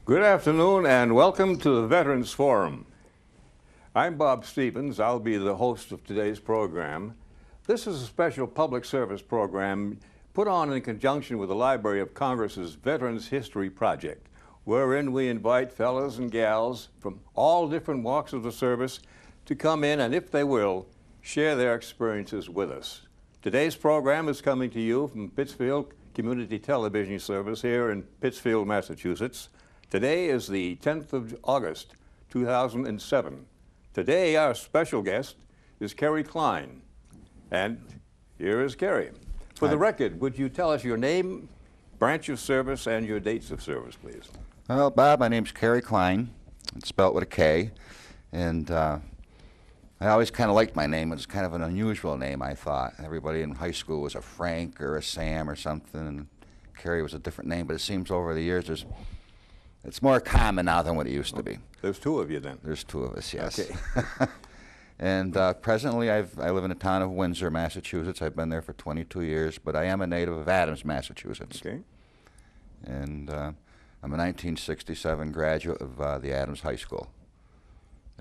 Good afternoon and welcome to the Veterans Forum. I'm Bob Stevens. I'll be the host of today's program. This is a special public service program put on in conjunction with the Library of Congress's Veterans History Project, wherein we invite fellows and gals from all different walks of the service to come in and, if they will, share their experiences with us. Today's program is coming to you from Pittsfield Community Television Service here in Pittsfield, Massachusetts. Today is the 10th of August, 2007. Today, our special guest is Kerry Klien. And here is Kerry. For the record, would you tell us your name, branch of service, and your dates of service, please? Well, Bob, my name's Kerry Klien. It's spelled with a K. And I always kind of liked my name. It was kind of an unusual name, I thought. Everybody in high school was a Frank or a Sam or something, and Kerry was a different name. But it seems over the years it's more common now than what it used to be. There's two of you then. There's two of us, yes. Okay. And presently I live in the town of Windsor, Massachusetts. I've been there for 22 years, but I am a native of Adams, Massachusetts. Okay. And I'm a 1967 graduate of the Adams High School.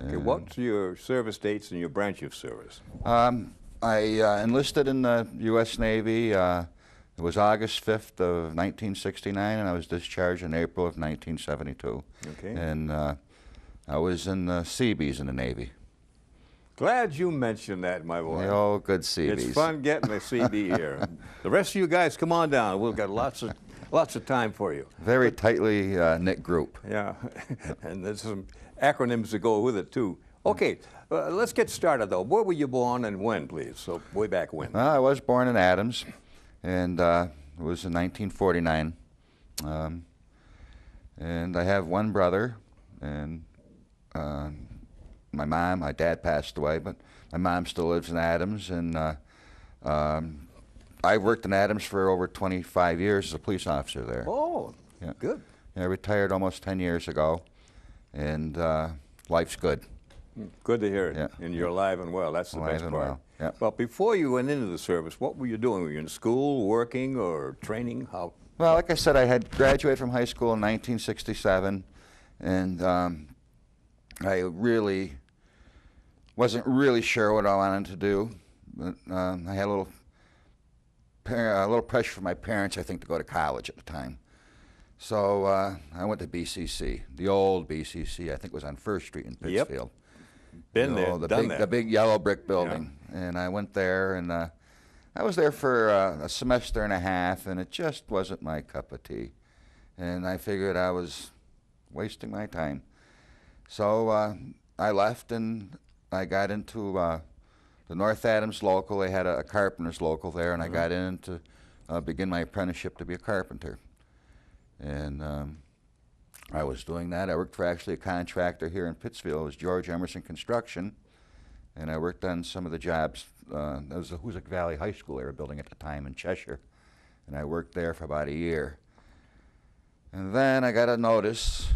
Okay, what's your service dates and your branch of service? I enlisted in the U.S. Navy. It was August 5th of 1969, and I was discharged in April of 1972. Okay. And I was in the Seabees in the Navy. Glad you mentioned that, my boy. The old good Seabees. It's fun getting a CB here. The rest of you guys, come on down. We've got lots of time for you. Very tightly knit group. Yeah, and there's some acronyms that go with it, too. Okay, let's get started, though. Where were you born and when, please? So way back when. Well, I was born in Adams, and it was in 1949. And I have one brother, and my dad passed away, but my mom still lives in Adams, and I worked in Adams for over 25 years as a police officer there. Oh, yeah. Good. Yeah, I retired almost 10 years ago, and life's good. Good to hear it. Yeah. And you're alive and well. That's the Alive best and part. well, yeah. Well, before you went into the service, what were you doing? Were you in school, working, or training? How? Well, like I said, I had graduated from high school in 1967, and I really wasn't really sure what I wanted to do. But I had a little pressure from my parents, I think, to go to college at the time. So I went to BCC, the old BCC. I think it was on First Street in Pittsfield. Yep. Been there, done that. The big yellow brick building. Yeah. And I went there, and I was there for a semester and a half, and it just wasn't my cup of tea. And I figured I was wasting my time. So I left, and I got into the North Adams local. They had a carpenter's local there, and I got in to begin my apprenticeship to be a carpenter. And I was doing that. I worked for actually a contractor here in Pittsfield. It was George Emerson Construction, and I worked on some of the jobs. That was the Hoosick Valley High School they were building at the time in Cheshire, and I worked there for about a year. And then I got a notice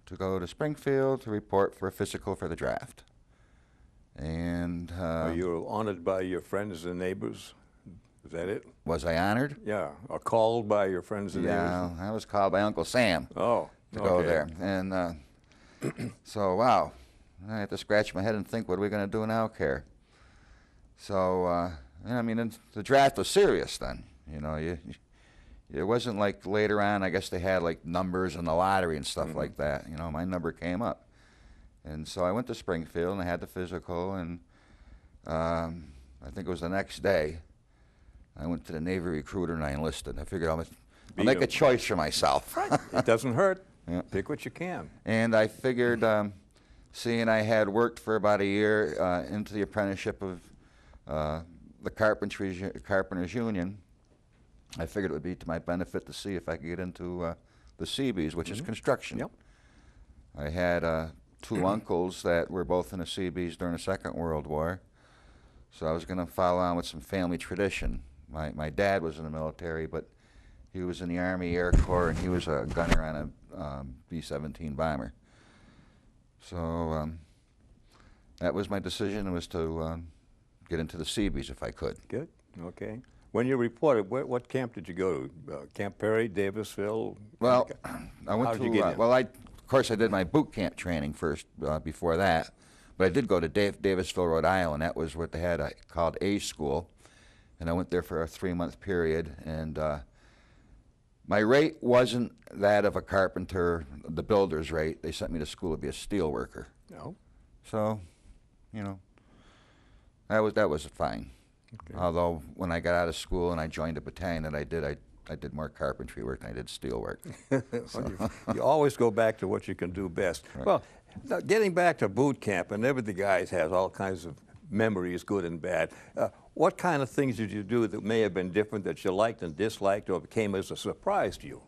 to go to Springfield to report for a physical for the draft. And Are you honored by your friends and neighbors? Is that it? was I honored? Yeah, or called by your friends and neighbors? Yeah, I was called by Uncle Sam Oh, to go there. And so, wow, I had to scratch my head and think, what are we going to do now, Kerr? So, I mean, the draft was serious then. You know, it wasn't like later on, I guess they had like numbers in the lottery and stuff like that. You know, my number came up. And so I went to Springfield, and I had the physical, and I think it was the next day, I went to the Navy recruiter and I enlisted. I figured I'll make a choice for myself. Right. It doesn't hurt. Yeah. Pick what you can. And I figured, seeing I had worked for about a year into the apprenticeship of the Carpenters Union, I figured it would be to my benefit to see if I could get into the Seabees, which is construction. Yep. I had two uncles that were both in the Seabees during the Second World War, so I was going to follow on with some family tradition. My dad was in the military, but he was in the Army Air Corps, and he was a gunner on a B-17 bomber. So that was my decision, was to get into the Seabees if I could. Good. Okay. When you reported, what camp did you go to? Camp Perry, Davisville? Well, I went How did to you get in? well, I course, I did my boot camp training first before that. But I did go to Davisville, Rhode Island. That was what they had called A School. And I went there for a 3-month period. And my rate wasn't that of a carpenter, the builder's rate. They sent me to school to be a steel worker. No. So, you know, that was fine. Okay. Although when I got out of school and I joined a battalion that I did more carpentry work than I did steel work. Well, you always go back to what you can do best. Right. Well, now, getting back to boot camp, and every the guys has all kinds of memories, good and bad. What kind of things did you do that may have been different that you liked and disliked, or came as a surprise to you,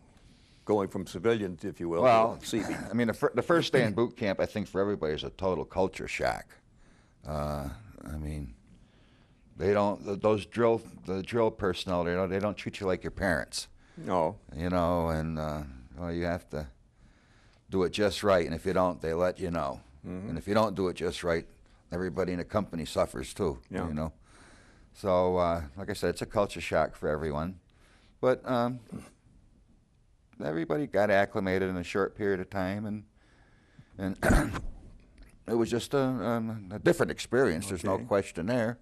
going from civilian, if you will, to CB? I mean, the first day in boot camp, I think for everybody is a total culture shock. I mean, they don't the drill personnel. They don't treat you like your parents. No. You know, and well, you have to do it just right, and if you don't, they let you know. And if you don't do it just right, everybody in the company suffers too. Yeah. You know, so like I said, it's a culture shock for everyone, but everybody got acclimated in a short period of time, and it was just a different experience. There's no question there.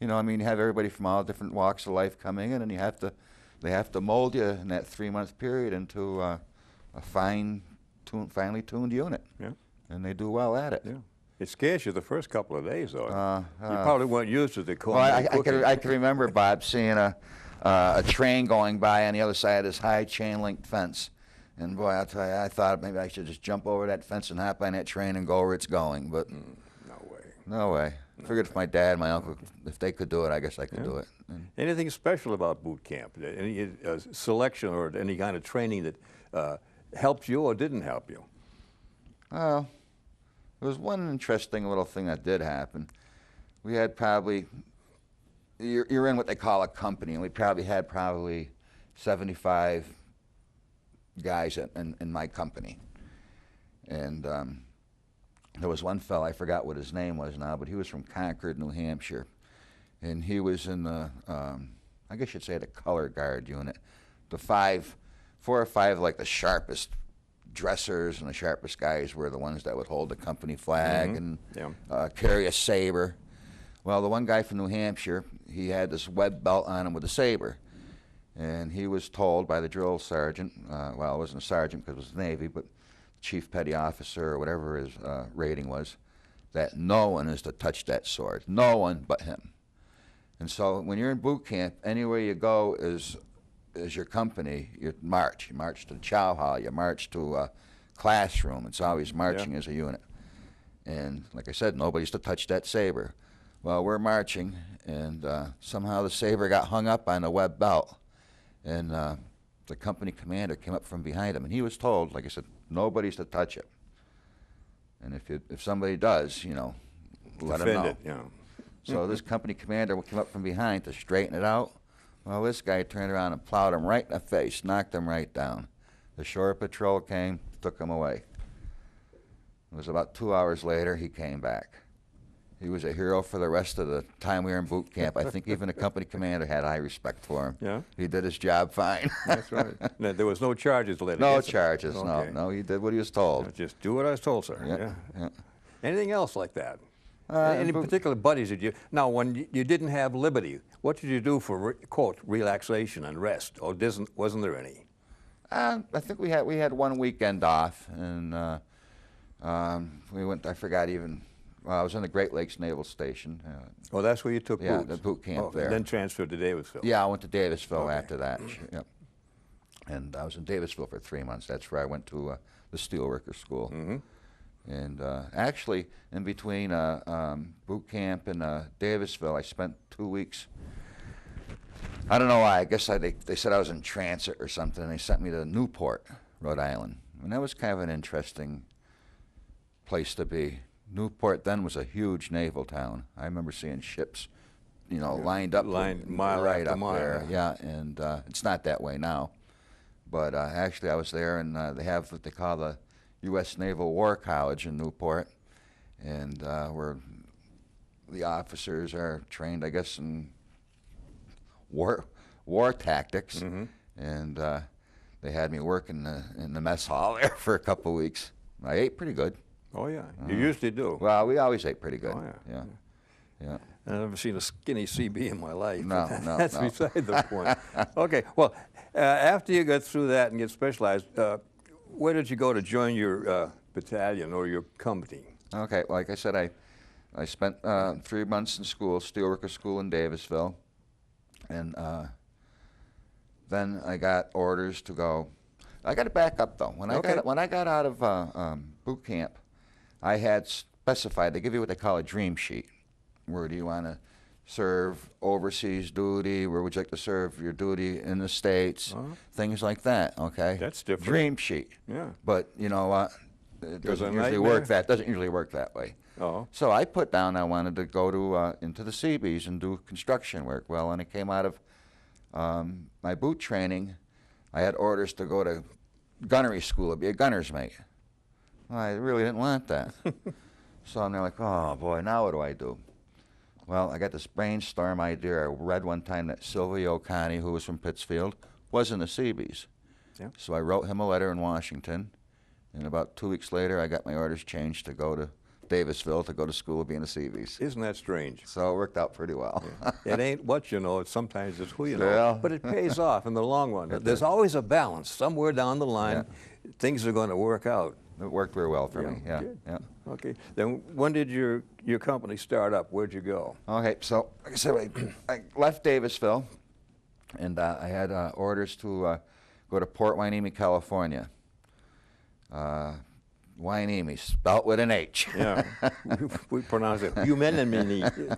You know, I mean, you have everybody from all different walks of life coming in, and they have to mold you in that 3-month period into a finely tuned unit. Yeah. And they do well at it. Yeah. It scares you the first couple of days, though. You probably weren't used to the Well, I can remember, Bob, seeing a train going by on the other side of this high chain-link fence. And boy, I'll tell you, I thought maybe I should just jump over that fence and hop on that train and go where it's going. But no way. no way. I figured if my dad and my uncle, if they could do it, I guess I could do it. And Anything special about boot camp? Any selection or any kind of training that helped you or didn't help you? well, there was one interesting little thing that did happen. We had probably, you're in what they call a company, and we probably had 75 guys in my company. And there was one fella, I forgot what his name was now, but he was from Concord, New Hampshire. And he was in the, I guess you'd say the color guard unit. The 4 or 5, like the sharpest dressers and the sharpest guys were the ones that would hold the company flag and carry a saber. Well, the one guy from New Hampshire, he had this web belt on him with a saber. And he was told by the drill sergeant, well, it wasn't a sergeant because it was Navy, but chief petty officer or whatever his rating was, that no one is to touch that sword. No one but him. And so when you're in boot camp, anywhere you go is your company. You march. You march to the chow hall. You march to a classroom. It's always marching as a unit. And like I said, nobody's to touch that saber. Well, we're marching, and somehow the saber got hung up on the web belt. And the company commander came up from behind him, and he was told, like I said, nobody's to touch it. And if somebody does, you know, let them know. Defend it, yeah. So this company commander came up from behind to straighten it out. Well, this guy turned around and plowed him right in the face, knocked him right down. The shore patrol came, took him away. It was about 2 hours later, he came back. He was a hero for the rest of the time we were in boot camp. I think even the company commander had high respect for him. Yeah? He did his job fine. That's right. No, there was no charges laid No against him. charges, Okay. no. He did what he was told. Just do what I was told, sir. Yeah. Anything else like that? Any particular buddies did you? Now, when you didn't have liberty, what did you do for, quote, relaxation and rest? Or wasn't there any? I think we had 1 weekend off, and we went, I forgot even, well, I was in the Great Lakes Naval Station. Oh, that's where you took Yeah, boots? the boot camp there. And then transferred to Davisville? Yeah, I went to Davisville after that. Yep. And I was in Davisville for 3 months. That's where I went to the steelworker school. And actually, in between boot camp and Davisville, I spent 2 weeks. I don't know why. I guess they said I was in transit or something, and they sent me to Newport, Rhode Island. And that was kind of an interesting place to be. Newport then was a huge naval town. I remember seeing ships, you know, lined up mile right after up mile. there. Yeah, and it's not that way now. But actually, I was there, and they have what they call the U.S. Naval War College in Newport, and where the officers are trained, I guess, in war tactics. And they had me work in the mess hall there for a couple of weeks. I ate pretty good. Oh, yeah. You usually do. Well, we always ate pretty good. Oh, yeah. Yeah. I've never seen a skinny CB in my life. No, but no, that's no. beside the point. Okay, well, after you got through that and get specialized, where did you go to join your battalion or your company? Okay, like I said, I spent 3 months in school, steelworker school in Davisville, and then I got orders to go. I got to back up though. When I got out of boot camp, I had specified. They give you what they call a dream sheet. Where do you want to serve overseas duty? Where would you like to serve your duty in the States? Things like that. Okay, that's different. Dream sheet. Yeah. But you know what? It doesn't usually work that way. Oh. So I put down I wanted to go to into the Seabees and do construction work. Well, when I came out of my boot training, I had orders to go to gunnery school to be a gunner's mate. Well, I really didn't want that. So I'm there like, oh boy, now what do I do? Well, I got this brainstorm idea. I read one time that Sylvia O'Connor, who was from Pittsfield, was in the Seabees. Yeah. So I wrote him a letter in Washington, and about 2 weeks later, I got my orders changed to go to Davisville to go to school to be in the Seabees. Isn't that strange? So it worked out pretty well. Yeah. It ain't what you know, sometimes it's who you know. Yeah. But it pays off in the long run. There's always a balance. Somewhere down the line, things are going to work out. It worked very well for me, yeah. Good. Yeah. Okay. Then when did your company start up? Where'd you go? Okay, so like I said, I left Davisville, and I had orders to go to Port Hueneme, California. Hueneme, spelt with an H. Yeah, we pronounce it Hueneme.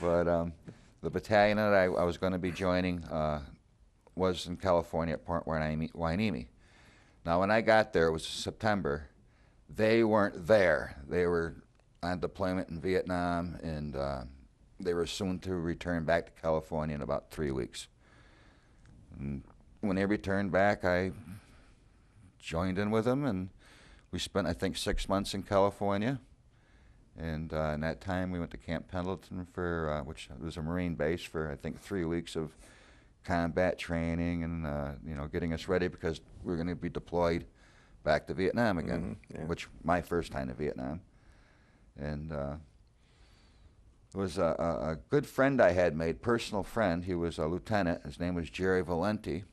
But the battalion that I was going to be joining was in California at Port Hueneme. Now, when I got there, it was September. They weren't there. They were on deployment in Vietnam, and they were soon to return back to California in about 3 weeks. And when they returned back, I joined in with them, and we spent, I think, 6 months in California. And in that time, we went to Camp Pendleton for, which was a Marine base, for I think 3 weeks of combat training and you know, getting us ready because we were going to be deployed back to Vietnam again, which my first time to Vietnam. And it was a good friend I had made, personal friend. He was a lieutenant. His name was Jerry Valenti,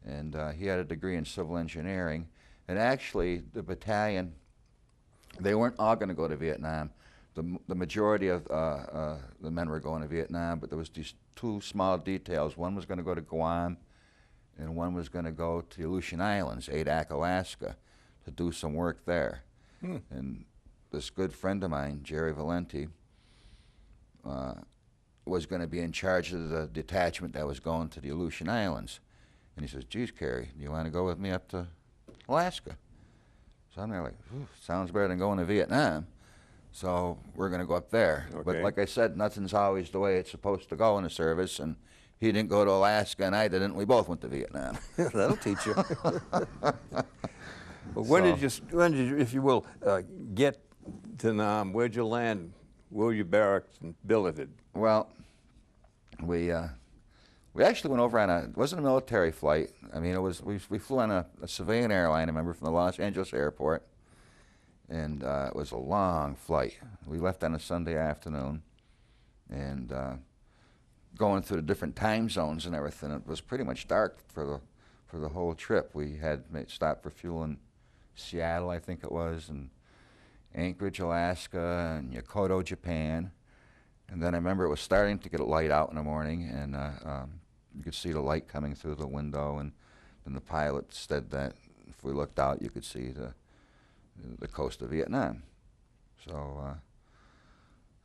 and he had a degree in civil engineering. And actually, the battalion, they weren't all going to go to Vietnam. The majority of the men were going to Vietnam, but there was these two small details. One was going to go to Guam, and one was going to go to the Aleutian Islands, Adak, Alaska, to do some work there. And this good friend of mine, Jerry Valenti, was going to be in charge of the detachment that was going to the Aleutian Islands. And he says, geez, Kerry, do you want to go with me up to Alaska? So I'm there like, sounds better than going to Vietnam. So we're going to go up there. Okay. But like I said, nothing's always the way it's supposed to go in the service. And he didn't go to Alaska, and I didn't. We both went to Vietnam. That'll teach you. But when did you, if you will, get to Nam? Where'd you land? Where were you barracked and billeted? Well, we actually went over on it wasn't a military flight. I mean, it was, we flew on a civilian airline, I remember, from the Los Angeles airport. And it was a long flight. We left on a Sunday afternoon, and going through the different time zones and everything, it was pretty much dark for the whole trip. We had stopped for fuel in Seattle, I think it was, and Anchorage, Alaska, and Yokoto, Japan. And then I remember it was starting to get light out in the morning, and you could see the light coming through the window, and then the pilot said that if we looked out, you could see the coast of Vietnam. So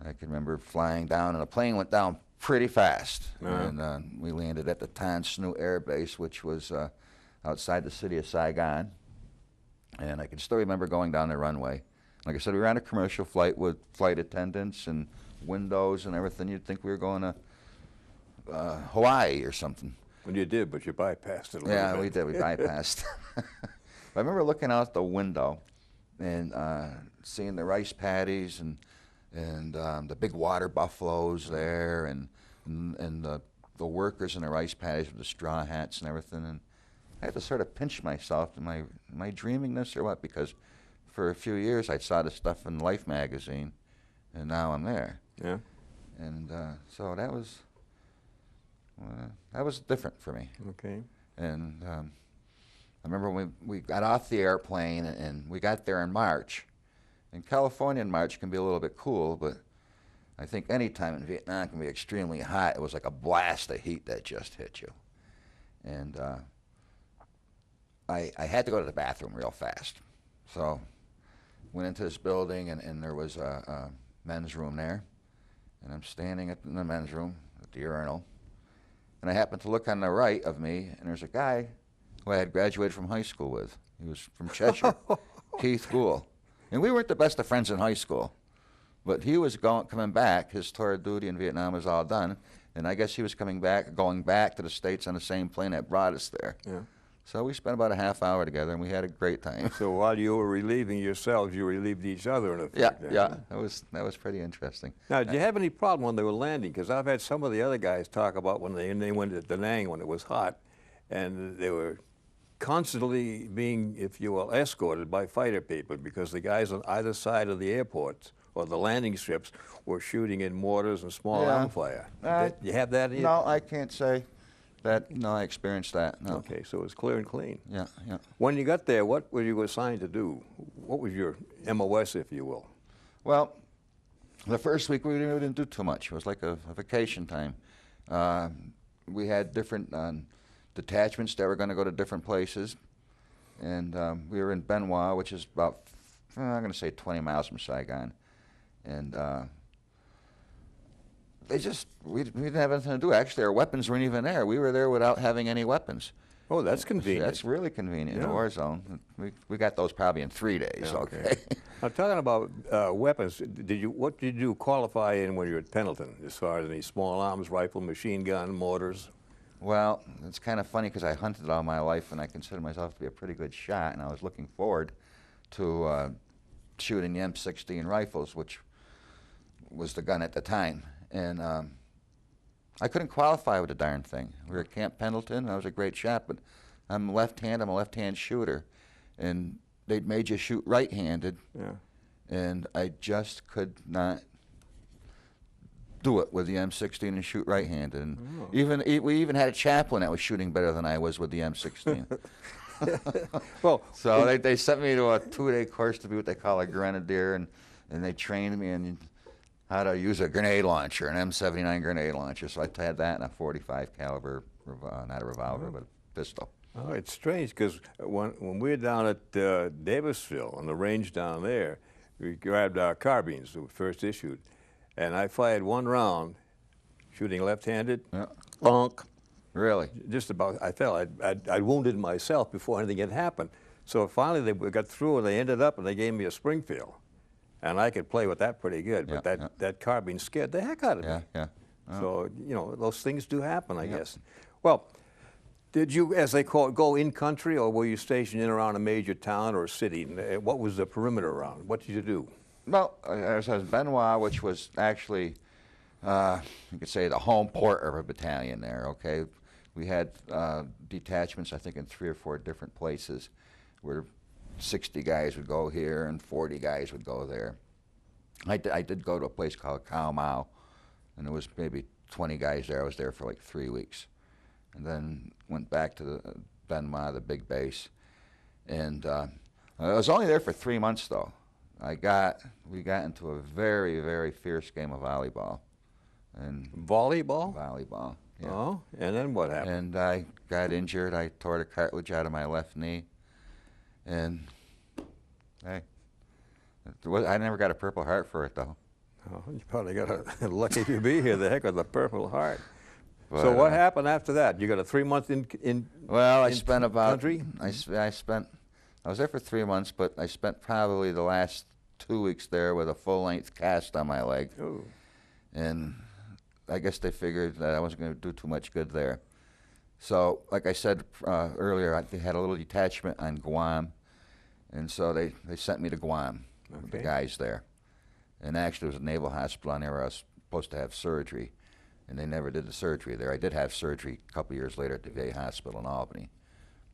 I can remember flying down, and the plane went down pretty fast. And we landed at the Tan Snu Air Base, which was outside the city of Saigon. And I can still remember going down the runway. Like I said, we were on a commercial flight with flight attendants and windows and everything. You'd think we were going to Hawaii or something. Well, you did, but you bypassed it a little bit. Yeah, we did. We bypassed. I remember looking out the window and seeing the rice paddies and the big water buffaloes there and the workers in the rice paddies with the straw hats and everything. And I had to sort of pinch myself. Am I dreaming this or what? Because for a few years I saw this stuff in Life magazine, and now I'm there. Yeah. And so that was different for me. Okay. And I remember when we got off the airplane, and we got there in March. And California in March can be a little bit cool, but I think any time in Vietnam can be extremely hot. It was like a blast of heat that just hit you. And I had to go to the bathroom real fast. So went into this building, and there was a men's room there. And I'm standing in the men's room at the urinal. And I happened to look on the right of me, and there's a guy who I had graduated from high school with. He was from Cheshire, Keith Gould. And we weren't the best of friends in high school. But he was coming back. His tour of duty in Vietnam was all done. And I guess he was going back to the States on the same plane that brought us there. Yeah. So we spent about a half hour together, and we had a great time. So while you were relieving yourselves, you relieved each other in effect. Yeah. That was pretty interesting. Now, did you have any problem when they were landing? Because I've had some of the other guys talk about when they went to Da Nang when it was hot, and they were constantly being, if you will, escorted by fighter people because the guys on either side of the airport or the landing strips were shooting in mortars and small arm fire. Did you have that? No, I can't say that. No, I experienced that. No. Okay, so it was clear and clean. Yeah. When you got there, what were you assigned to do? What was your MOS, if you will? Well, the first week we didn't do too much. It was like a vacation time. We had different detachments that were going to go to different places. And we were in Ben Hoa, which is about, I'm going to say 20 miles from Saigon. And we didn't have anything to do. Actually, our weapons weren't even there. We were there without having any weapons. Oh, that's convenient. That's really convenient in a war zone. We got those probably in 3 days. Okay. Now, talking about weapons, what did you qualify in when you were at Pendleton, as far as any small arms, rifle, machine gun, mortars? Well, it's kind of funny because I hunted all my life, and I consider myself to be a pretty good shot, and I was looking forward to shooting the M16 rifles, which was the gun at the time. And I couldn't qualify with the darn thing. We were at Camp Pendleton, and I was a great shot, but I'm left-handed. I'm a left-hand shooter. And they'd made you shoot right-handed, and I just could not do it with the M16 and shoot right-handed. And we even had a chaplain that was shooting better than I was with the M16. Well, so they sent me to a 2-day course to be what they call a grenadier, and they trained me in how to use a grenade launcher, an M79 grenade launcher. So I had that in a 45 caliber, not a revolver, but a pistol. Oh, it's strange because when we were down at Davisville on the range down there, we grabbed our carbines that were first issued, and I fired one round, shooting left-handed, bonk. Really? Just about, I felt I'd wounded myself before anything had happened. So finally they got through and they ended up and they gave me a Springfield. And I could play with that pretty good, but that carbine scared the heck out of me. Oh. So, those things do happen, I guess. Well, did you, as they call it, go in-country, or were you stationed in around a major town or a city? What was the perimeter around? What did you do? Well, I was in Ben Hoa, which was actually, you could say, the home port of a battalion there, okay? We had detachments, I think, in 3 or 4 different places where 60 guys would go here and 40 guys would go there. I did go to a place called Khao Mau, and there was maybe 20 guys there. I was there for like 3 weeks. And then went back to the Ben Hoa, the big base. And I was only there for 3 months, though. We got into a very, very fierce game of volleyball. And volleyball? Volleyball, yeah. Oh, and then what happened? And I got injured. I tore the cartilage out of my left knee. And hey, I never got a Purple Heart for it, though. Oh, you probably got lucky to be here, the heck with the Purple Heart. But, so what happened after that? You got a 3 month in well, I spent about country? I was there for 3 months, but I spent probably the last 2 weeks there with a full-length cast on my leg. Ooh. And I guess they figured that I wasn't going to do too much good there. So, like I said earlier, they had a little detachment on Guam, and so they sent me to Guam with the guys there. And actually, there was a naval hospital on there where I was supposed to have surgery, and they never did the surgery there. I did have surgery a couple years later at the VA hospital in Albany.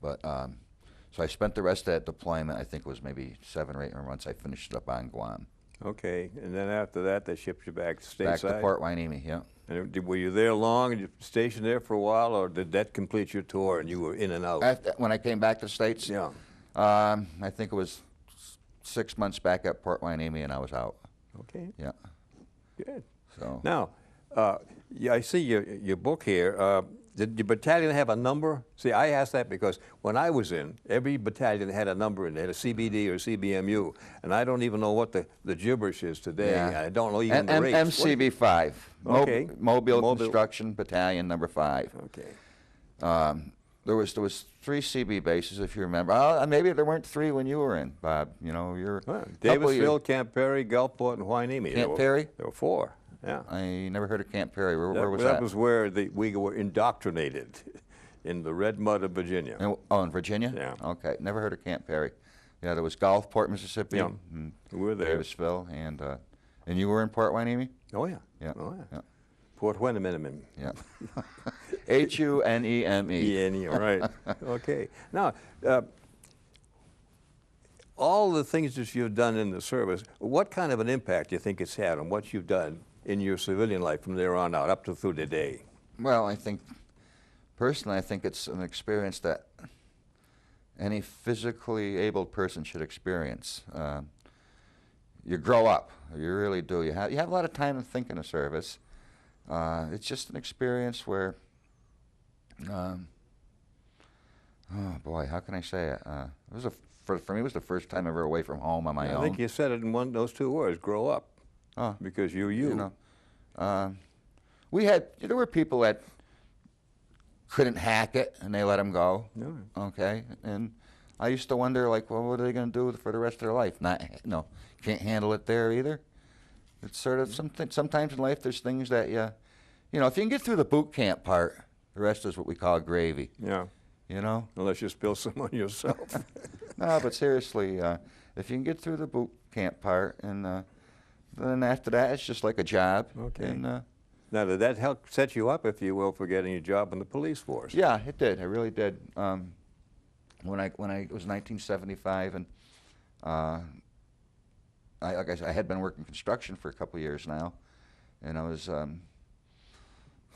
But so I spent the rest of that deployment. I think it was maybe 7 or 8 months. I finished it up on Guam. Okay, and then after that, they shipped you back stateside? Back to Port Hueneme, yeah. And were you there long, and you stationed there for a while, or did that complete your tour and you were in and out? When I came back to the States, Yeah. I think it was 6 months back at Port Hueneme, and I was out. Okay, Yeah. good. So Now, yeah, I see your book here. Did your battalion have a number? See, I asked that because when I was in, every battalion had a number in it. They had a CBD or CBMU, and I don't even know what the gibberish is today. yeah. I don't know even the rates. MCB5, Okay. Mobile Construction Battalion Number 5. Okay. There was 3 CB bases, if you remember. Maybe there weren't 3 when you were in, Bob. You know, you're Davisville, Camp Perry, Gulfport, and Hueneme. Camp Perry? There were 4. Yeah. I never heard of Camp Perry. Where was that? That was where we were indoctrinated, in the red mud of Virginia. In Virginia? Yeah. Okay, never heard of Camp Perry. Yeah, there was Gulfport, Mississippi. Yeah. We were there. Davisville, and you were in Port Hueneme? Oh, yeah. Yeah. Oh, yeah. Yeah. Port Hueneme. Yeah. Huneme. E-N-E, right. Okay. Now, all the things that you've done in the service, what kind of an impact do you think it's had on what you've done in your civilian life from there on out, up to through today? Well, personally, I think it's an experience that any physically able person should experience. You grow up, you really do. You have a lot of time to think in a service. It's just an experience where, oh boy, how can I say it? For me, it was the first time ever away from home on my own. I think you said it in those 2 words, grow up. Oh, because you know, there were people that couldn't hack it, and they let them go. No. Okay, and I used to wonder, like, well, what are they going to do for the rest of their life? Can't handle it there either. It's sort of sometimes in life there's things that if you can get through the boot camp part, the rest is what we call gravy. Yeah. You know? Unless you spill some on yourself. No, but seriously, if you can get through the boot camp part, and then after that it's just like a job. Okay. And, now, did that help set you up, if you will, for getting a job in the police force? Yeah, it did. It really did. When it was 1975, and like I said, I had been working construction for a couple of years now, and I was,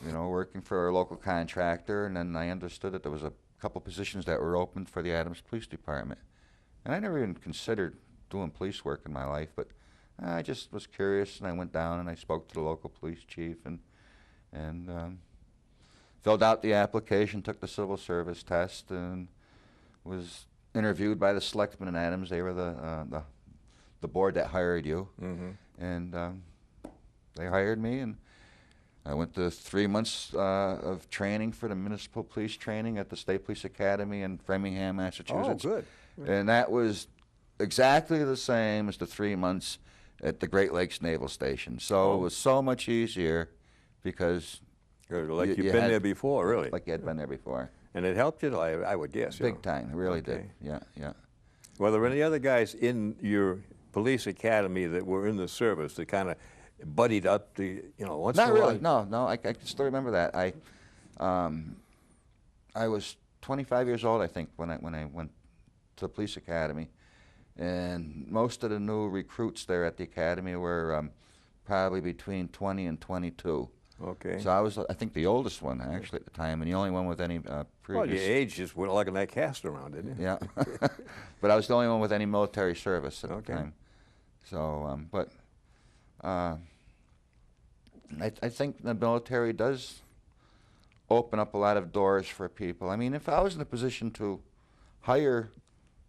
working for a local contractor, and then I understood that there was a couple positions that were open for the Adams Police Department, and I never even considered doing police work in my life, but I just was curious, and I went down and I spoke to the local police chief and filled out the application, took the civil service test, and was interviewed by the selectmen in Adams. They were the board that hired you, and they hired me, and I went to 3 months of training for the municipal police training at the State Police Academy in Framingham, Massachusetts. Oh, good. And that was exactly the same as the 3 months at the Great Lakes Naval Station. So it was so much easier because like you've been there before, really. Like you had been there before. And it helped you, I would guess. Big time, it really did. Yeah, yeah. Were there any other guys in your police academy that were in the service that kind of buddied up the, once in a while? Not really, no. I can still remember that. I was 25 years old, I think, when I went to the police academy, and most of the new recruits there at the academy were probably between 20 and 22. Okay. So I was, I think, the oldest one actually at the time, and the only one with any previous. Well, your age just went like that cast around, didn't it? Yeah, but I was the only one with any military service at the Okay. time. So, I think the military does open up a lot of doors for people. I mean, if I was in a position to hire,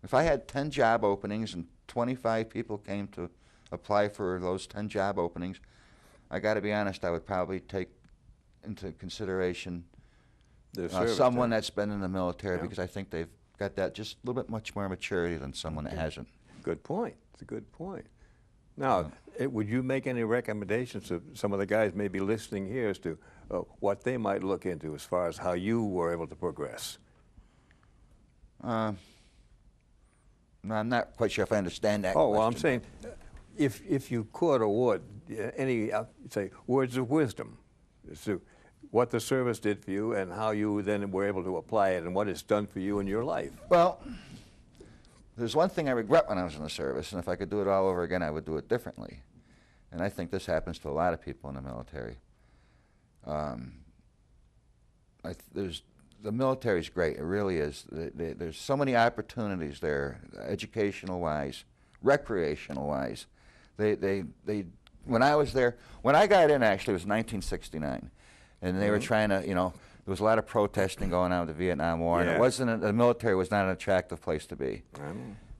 if I had 10 job openings and 25 people came to apply for those 10 job openings, I got to be honest, I would probably take into consideration someone that's been in the military, because I think they've got that just a little bit much more maturity than someone that hasn't. Good point. It's a good point. Now, would you make any recommendations to some of the guys maybe listening here as to what they might look into as far as how you were able to progress? I'm not quite sure if I understand that Oh, well, I'm question. saying, if you could or would, any, say, words of wisdom as to what the service did for you and how you then were able to apply it and what it's done for you in your life. Well, there's one thing I regret when I was in the service, and if I could do it all over again, I would do it differently. And I think this happens to a lot of people in the military. The military's great, it really is. There's so many opportunities there, educational-wise, recreational-wise. When I was there, when I got in, actually, it was 1969, and they were trying to, you know, there was a lot of protesting going on with the Vietnam War, and it wasn't, the military was not an attractive place to be.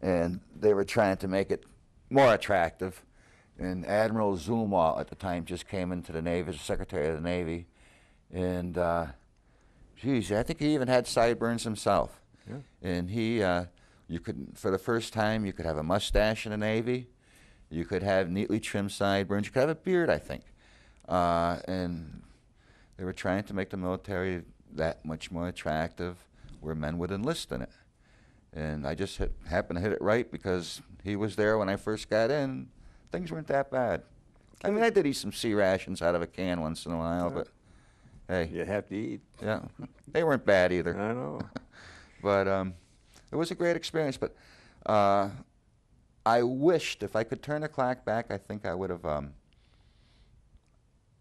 And they were trying to make it more attractive, and Admiral Zumwalt at the time just came into the Navy as Secretary of the Navy, and geez, I think he even had sideburns himself. And he, you could, for the first time, you could have a mustache in the Navy. You could have neatly trimmed sideburns. You could have a beard, I think. And they were trying to make the military that much more attractive where men would enlist in it. And I just happened to hit it right because he was there when I first got in. Things weren't that bad. I mean, I did eat some sea rations out of a can once in a while, but hey. You have to eat. Yeah. They weren't bad either. I know. But it was a great experience. But I wished, if I could turn the clock back, I think I would have, I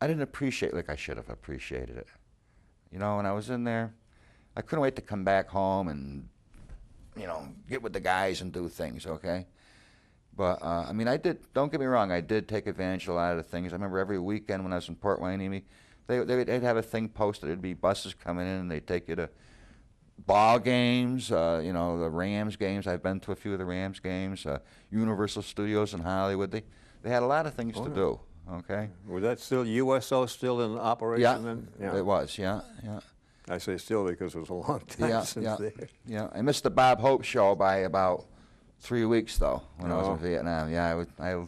didn't appreciate it like I should have appreciated it. You know, when I was in there, I couldn't wait to come back home and, you know, get with the guys and do things, okay? But, I mean, I did, don't get me wrong, I did take advantage of a lot of the things. I remember every weekend when I was in Port Hueneme, they'd have a thing posted. There'd be buses coming in, and they'd take you to ball games, you know, the Rams games. I've been to a few of the Rams games, Universal Studios in Hollywood. They had a lot of things to do, okay? Was that still, USO still in operation then? Yeah, it was, yeah. I say still because it was a long time since there. Yeah, I missed the Bob Hope show by about 3 weeks, though, when I was in Vietnam. Yeah, I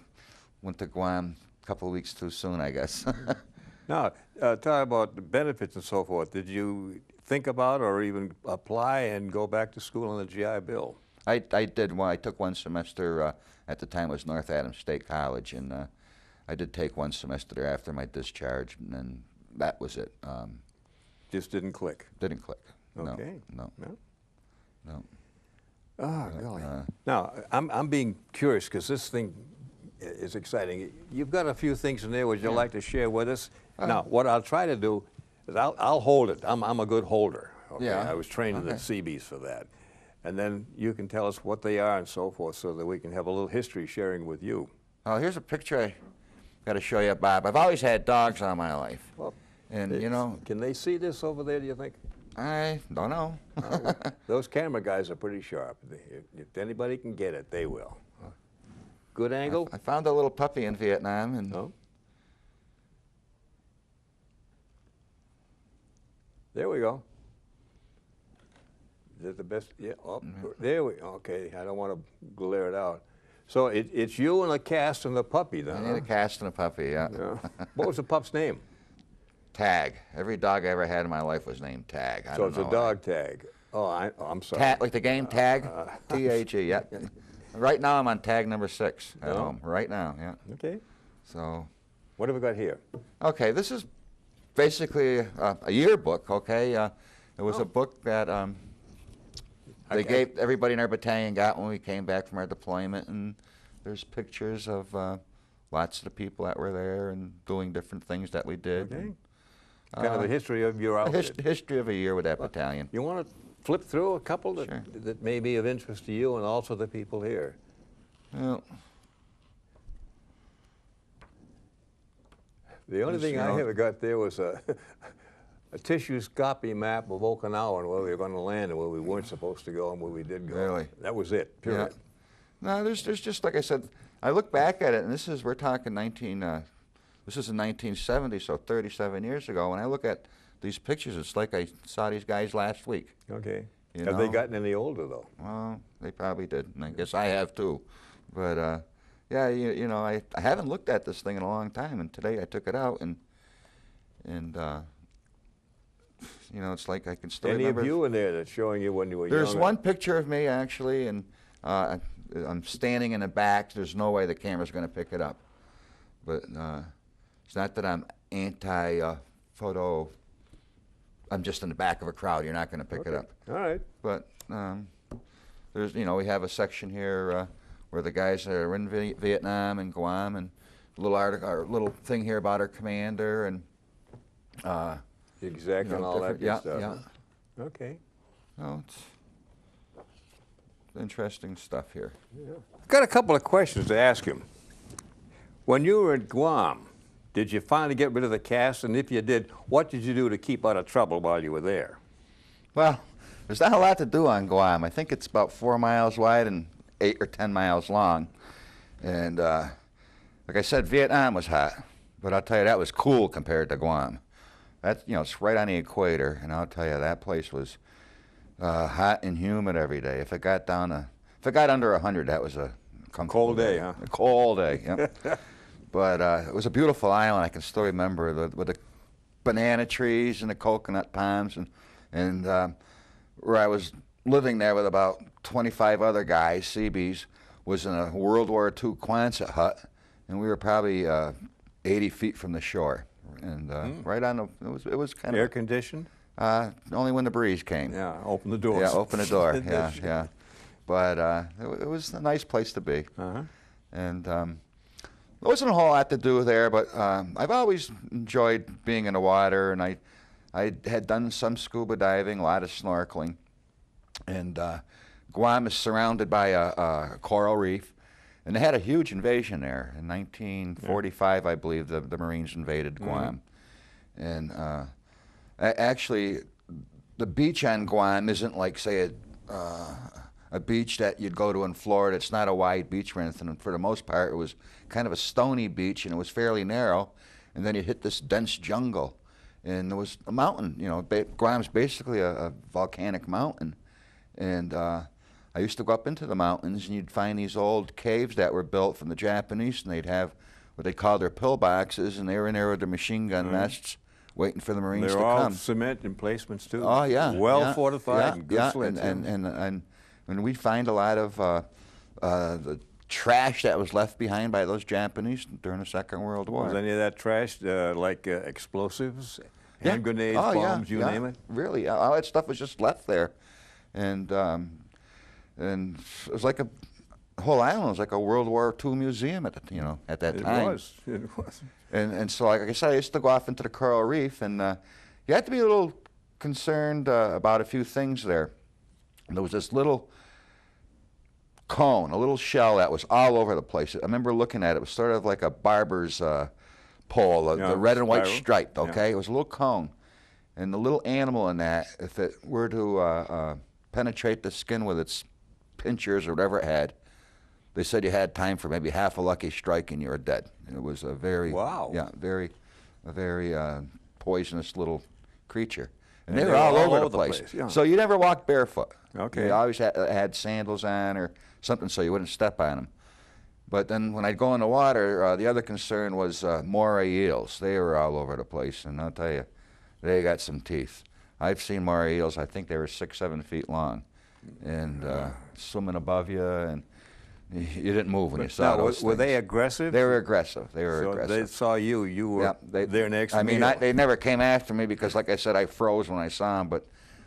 went to Guam a couple of weeks too soon, I guess. Now, talk about the benefits and so forth. Did you think about or even apply and go back to school on the GI Bill? I did. Well, I took one semester, at the time it was North Adams State College, and I did take one semester there after my discharge, and then that was it. Just didn't click? Didn't click. Okay. No. Oh, golly. Now, I'm being curious because this thing is exciting. You've got a few things in there would you like to share with us? Now, what I'll try to do is I'll hold it. I'm a good holder. Okay? Yeah. I was trained in the Seabees for that. And then you can tell us what they are and so forth so that we can have a little history sharing with you. Oh, here's a picture I got to show you, Bob. I've always had dogs all my life. Well, and, you know. Can they see this over there, do you think? I don't know. Those camera guys are pretty sharp. If anybody can get it, they will. Good angle? I found a little puppy in Vietnam. And there we go. Is that the best? Yeah. Oh, there we. Okay. I don't want to glare it out. So it's you and a cast and the puppy, then? I need a cast and a puppy. Yeah. What was the pup's name? Tag. Every dog I ever had in my life was named Tag. So it's a dog tag. Oh, I'm sorry. Like the game Tag? T-A-G. Yeah. Right now I'm on tag number 6 at home. Right now. Yeah. Okay. So. What have we got here? Okay. This is basically a yearbook. Okay. It was a book that they gave everybody in our battalion got when we came back from our deployment, and there's pictures of lots of the people that were there and doing different things that we did. Okay. Kind of a history of your outfit. History of a year with that battalion. You want to flip through a couple that may be of interest to you and also the people here? Well, the only thing I ever got there was a tissue copy map of Okinawa and where we were going to land and where we weren't supposed to go and where we did go. Really? That was it, period. Yeah. No, there's just, like I said, I look back at it, and we're talking this is in 1970, so 37 years ago. When I look at these pictures, it's like I saw these guys last week. Okay. Have they gotten any older, though? Well, they probably did, and I guess I have too. But, yeah, you know, I haven't looked at this thing in a long time, and today I took it out, and you know, it's like I can still remember. Any of you in there that's showing you when you were young? There's one picture of me, actually, and I'm standing in the back. There's no way the camera's going to pick it up. But it's not that I'm anti-photo I'm just in the back of a crowd. You're not going to pick it up. All right. But there's, we have a section here where the guys that are in Vietnam and Guam, and a little article, or little thing here about our commander, and Exact and all that good yeah, stuff. yeah. Okay. Oh, it's interesting stuff here. Yeah. I've got a couple of questions to ask him. When you were at Guam, did you finally get rid of the cast? And if you did, what did you do to keep out of trouble while you were there? Well, there's not a lot to do on Guam. I think it's about 4 miles wide and 8 or 10 miles long. And like I said, Vietnam was hot, but I'll tell you, that was cool compared to Guam. That's, it's right on the equator, and I'll tell you, that place was hot and humid every day. If it got under 100, that was a cold day, huh? A cold day, yeah. But it was a beautiful island. I can still remember with the banana trees and the coconut palms, and where I was living there with about 25 other guys, Seabees, was in a World War II Quonset hut, and we were probably 80 feet from the shore, and right on it was kind of air conditioned. Only when the breeze came. Yeah, open the door. Yeah, open the door. Yeah, yeah. But it was a nice place to be. And there wasn't a whole lot to do there, but I've always enjoyed being in the water, and I had done some scuba diving, a lot of snorkeling. And Guam is surrounded by a coral reef, and they had a huge invasion there. In 1945, I believe, the Marines invaded Guam. And actually, the beach on Guam isn't like, say, a beach that you'd go to in Florida. It's not a wide beach or anything. And for the most part, it was kind of a stony beach, and it was fairly narrow. And then you hit this dense jungle, and there was a mountain. Guam's basically a volcanic mountain. And I used to go up into the mountains, and you'd find these old caves that were built from the Japanese, and they'd have what they call their pillboxes, and they were in there with their machine gun nests, waiting for the Marines to come. They're all cement emplacements too. Oh yeah, well fortified and good slits. And we'd find a lot of the trash that was left behind by those Japanese during the Second World War. Was any of that trash like explosives, hand grenades, bombs, you name it? Really, all that stuff was just left there, and it was like the whole island was like a World War II museum at that time. It was. And so, like I said, I used to go off into the coral reef, and you had to be a little concerned about a few things there. And there was this little cone, a little shell that was all over the place. I remember looking at it. It was sort of like a barber's pole, the red and white striped, okay? Yeah. It was a little cone. And the little animal in that, if it were to penetrate the skin with its pinchers or whatever it had, they said you had time for maybe half a lucky strike and you were dead. And it was a very, very poisonous little creature. And they were all over the place. Yeah. So you never walked barefoot. Okay. You always had sandals on or something so you wouldn't step on them. But then when I'd go in the water, the other concern was moray eels. They were all over the place, and I'll tell you, they got some teeth. I've seen moray eels. I think they were 6, 7 feet long, and swimming above you, and you didn't move when you saw those things. Were they aggressive? They were aggressive. They were aggressive. They saw you. You were their next meal. I mean, they never came after me because, like I said, I froze when I saw them. But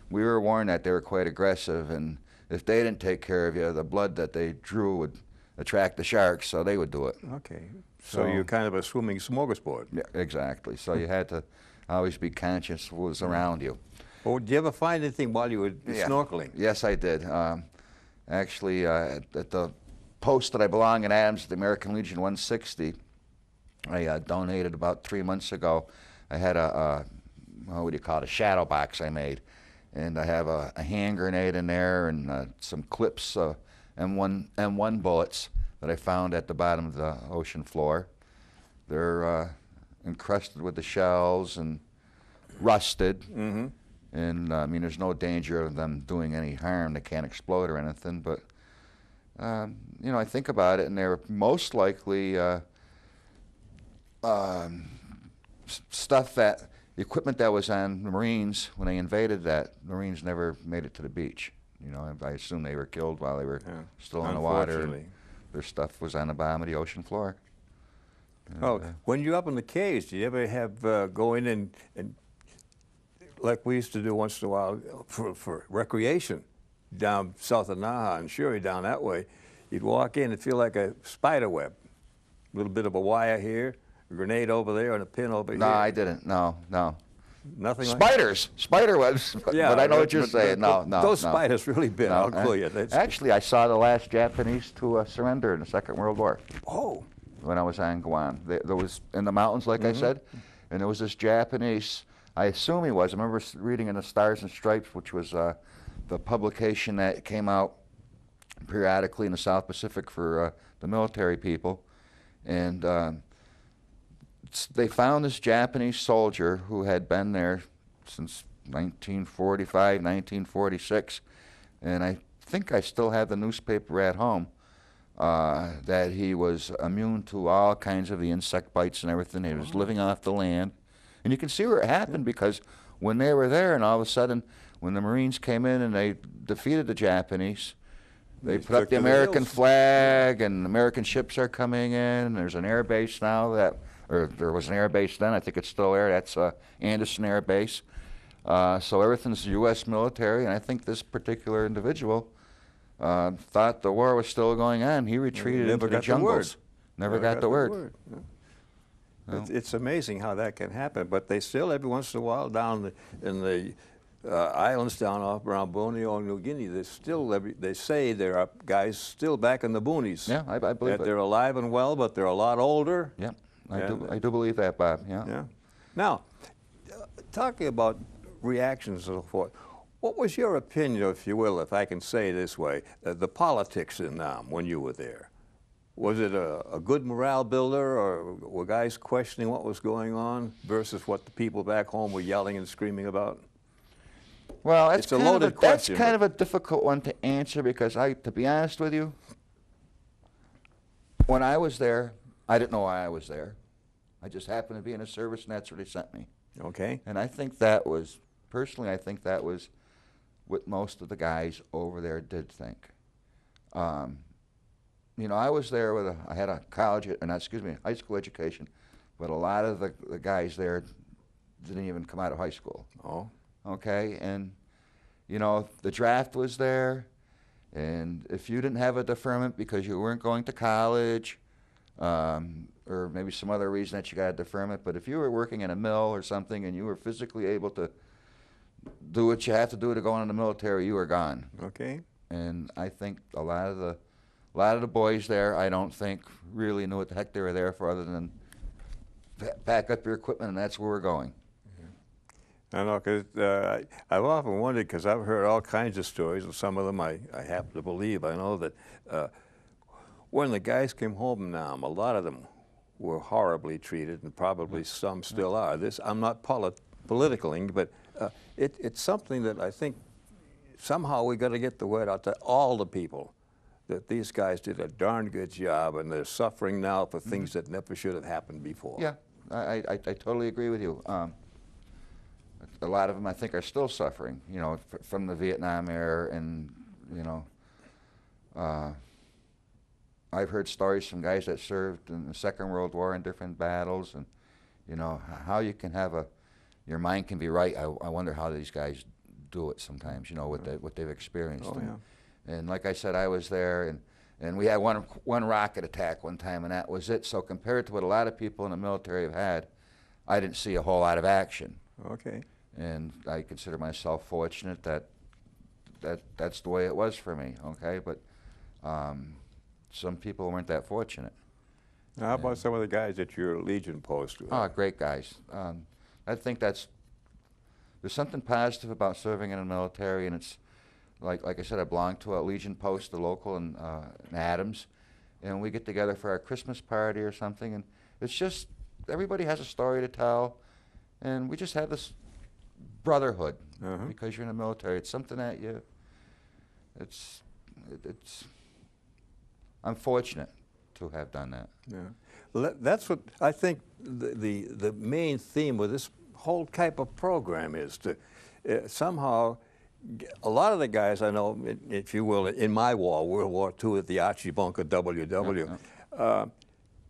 we were warned that they were quite aggressive, and if they didn't take care of you, the blood that they drew would attract the sharks, so they would do it. Okay. So you're kind of a swimming smorgasbord. Yeah, exactly. So you had to always be conscious of what was around you. Well, did you ever find anything while you were snorkeling? Yes, I did. Actually, at the post that I belong in Adams, the American Legion 160, I donated about 3 months ago. I had what do you call it, a shadow box I made. And I have a hand grenade in there and some clips, M1 bullets that I found at the bottom of the ocean floor. They're encrusted with the shells and rusted. Mm-hmm. And I mean, there's no danger of them doing any harm. They can't explode or anything. But I think about it, and they're most likely stuff that. The equipment that was on the Marines when they invaded that, the Marines never made it to the beach. I assume they were killed while they were still in the water. Their stuff was on the bottom of the ocean floor. And, when you're up in the caves, do you ever have go in and like we used to do once in a while for recreation down south of Naha and Shuri down that way. You'd walk in and feel like a spider web. A little bit of a wire here, a grenade over there, and a pin over here. No, I didn't. No. Nothing like Spiders, spider webs. Yeah, but I know what you're saying. No. Those spiders really bit. No, I'll clue you. Actually, I saw the last Japanese to surrender in the Second World War. Oh. When I was on Guam, there was in the mountains, like I said, and there was this Japanese. I assume he was. I remember reading in the Stars and Stripes, which was the publication that came out periodically in the South Pacific for the military people, and they found this Japanese soldier who had been there since 1945, 1946, and I think I still have the newspaper at home, that he was immune to all kinds of the insect bites and everything. He was living off the land. And you can see where it happened, because when they were there and all of a sudden, when the Marines came in and they defeated the Japanese, they put up the American flag, and American ships are coming in. There's an air base now or there was an air base then, I think it's still there. That's Anderson Air Base. So everything's U.S. military, and I think this particular individual thought the war was still going on. He retreated into the jungles. Never got the word. Yeah. No. It's amazing how that can happen, but they still, every once in a while, down in the islands down off around Borneo and New Guinea, they say there are guys still back in the boonies. Yeah, I believe that they're alive and well, but they're a lot older. Yeah, I do believe that, Bob. Yeah. Now, talking about reactions and so forth, what was your opinion, if you will, if I can say it this way, the politics in Nam when you were there? Was it a good morale builder, or were guys questioning what was going on versus what the people back home were yelling and screaming about? Well, it's a loaded question. That's kind of a difficult one to answer, because to be honest with you, when I was there, I didn't know why I was there. I just happened to be in a service, and that's where they sent me. Okay. And I think personally, I think that was what most of the guys over there did think. You know, I was there I had a high school education, but a lot of the guys there didn't even come out of high school. Oh. Okay, and you know, the draft was there, and if you didn't have a deferment because you weren't going to college, or maybe some other reason that you got a deferment, but if you were working in a mill or something and you were physically able to do what you have to do to go into the military, you were gone. Okay. And I think a lot of the boys there, I don't think really knew what the heck they were there for, other than pack up your equipment, and that's where we're going. I know, because I've often wondered, because I've heard all kinds of stories, and some of them I happen to believe. I know that when the guys came home now, a lot of them were horribly treated, and probably some still are. I'm not politicaling, but it's something that I think somehow we got to get the word out to all the people that these guys did a darn good job, and they're suffering now for things that never should have happened before. Yeah, I totally agree with you. A lot of them, I think, are still suffering, you know, from the Vietnam era, and, you know, I've heard stories from guys that served in the Second World War in different battles, and, you know, how you can have your mind can be right. I wonder how these guys do it sometimes, you know, what they've experienced. Oh, yeah. And like I said, I was there, and we had one rocket attack one time, and that was it. So compared to what a lot of people in the military have had, I didn't see a whole lot of action. Okay. And I consider myself fortunate that's the way it was for me, okay? But some people weren't that fortunate. Now, how about some of the guys at your Legion post? Oh, great guys. I think there's something positive about serving in the military, and it's, like I said, I belong to a Legion post, the local in Adams, and we get together for our Christmas party or something, and it's just, everybody has a story to tell, and we just have this brotherhood because you're in the military. It's something that I'm fortunate to have done that. Yeah, well, that's what I think the main theme of this whole type of program is to somehow. A lot of the guys I know, if you will, in my war, World War II, at the Archie Bunker WW,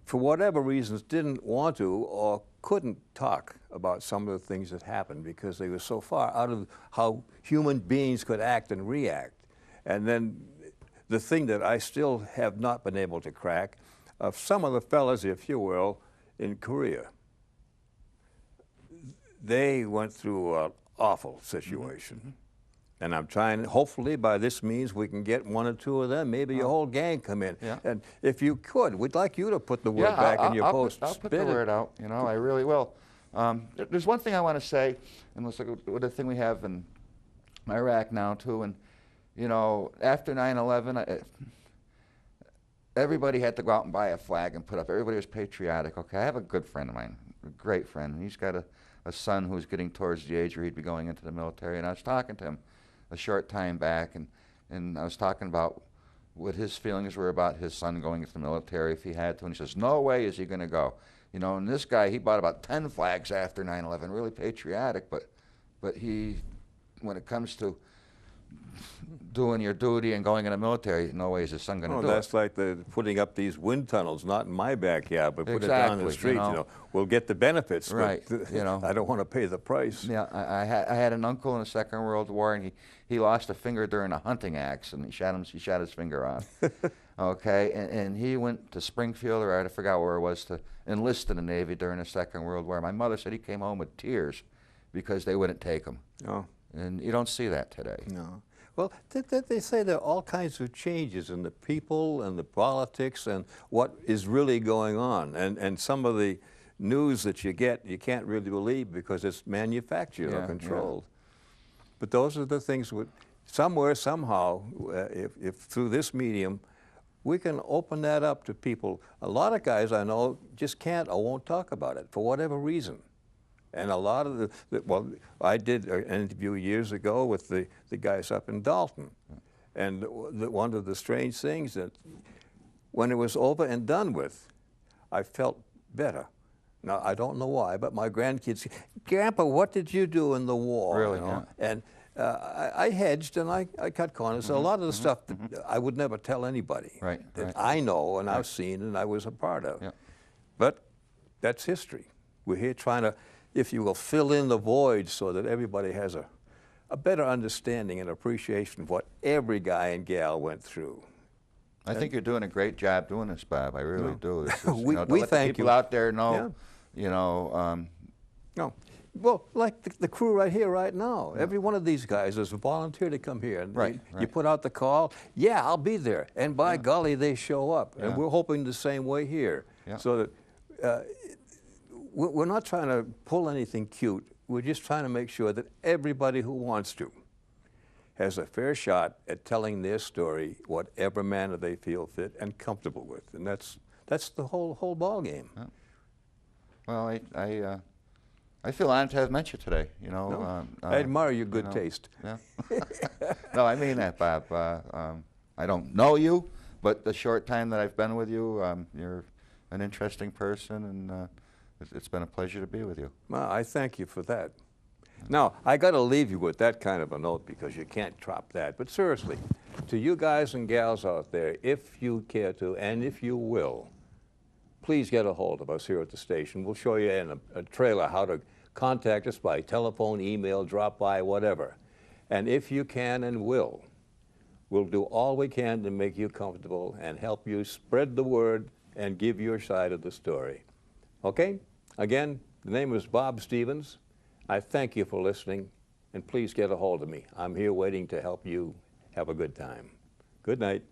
for whatever reasons didn't want to or couldn't talk about some of the things that happened because they were so far out of how human beings could act and react. And then the thing that I still have not been able to crack, of some of the fellas, if you will, in Korea. They went through an awful situation. Mm-hmm. And I'm trying, hopefully by this means we can get one or two of them, maybe a whole gang come in. Yeah. And if you could, we'd like you to put the word back in your post. I'll put the word out, you know, I really will. There's one thing I want to say, and let's look at the thing we have in Iraq now too, and you know, after 9/11, everybody had to go out and buy a flag and put up. Everybody was patriotic. Okay, I have a good friend of mine, a great friend. He's got a son who's getting towards the age where he'd be going into the military, and I was talking to him a short time back, and I was talking about what his feelings were about his son going into the military if he had to, and he says, no way is he going to go. You know, and this guy, he bought about 10 flags after 9/11, really patriotic, but he, when it comes to doing your duty and going in the military, no way is his son going to do that's it. like the putting up these wind tunnels, not in my backyard, but put it down in the Exactly, street. you know. We'll get the benefits, Right, but you know. I don't want to pay the price. Yeah, I had an uncle in the Second World War, and he lost a finger during a hunting accident. He shot his finger off. Okay, and he went to Springfield, or I forgot where it was, to enlist in the Navy during the Second World War. My mother said he came home with tears because they wouldn't take him. Oh. And you don't see that today. No. Well, they say there are all kinds of changes in the people and the politics and what is really going on. And some of the news that you get, you can't really believe because it's manufactured or controlled. Yeah. But those are the things, somewhere, somehow, if through this medium, we can open that up to people. A lot of guys I know just can't or won't talk about it for whatever reason. And a lot of well, I did an interview years ago with the guys up in Dalton. And one of the strange things that when it was over and done with, I felt better. Now, I don't know why, but my grandkids, Grandpa, what did you do in the war? Really, you know? yeah. And I hedged and I cut corners. So a lot of the stuff that I would never tell anybody that I know and I've seen and I was a part of. Yeah. But that's history. We're here trying to, if you will, fill in the void so that everybody has a better understanding and appreciation of what every guy and gal went through. I think you're doing a great job doing this, Bob. I really do. This is, we to let thank the people you. out there know, you know. No. Well, like the crew right here right now. Every one of these guys is a volunteer to come here. And you put out the call, yeah, I'll be there. And by golly, they show up. And we're hoping the same way here. So that we're not trying to pull anything cute. We're just trying to make sure that everybody who wants to has a fair shot at telling their story, whatever manner they feel fit and comfortable with. And that's the whole ball game. Yeah. Well, I feel honored to have met you today. You know, no. I admire your good taste. Yeah. No, I mean that, Bob. I don't know you, but the short time that I've been with you, you're an interesting person, and it's been a pleasure to be with you. Well, I thank you for that. Now, I got to leave you with that kind of a note because you can't top that. But seriously, to you guys and gals out there, if you care to and if you will, please get a hold of us here at the station. We'll show you in a trailer how to contact us by telephone, email, drop by, whatever. And if you can and will, we'll do all we can to make you comfortable and help you spread the word and give your side of the story. Okay? Again, the name is Bob Stevens. I thank you for listening, and please get a hold of me. I'm here waiting to help you have a good time. Good night.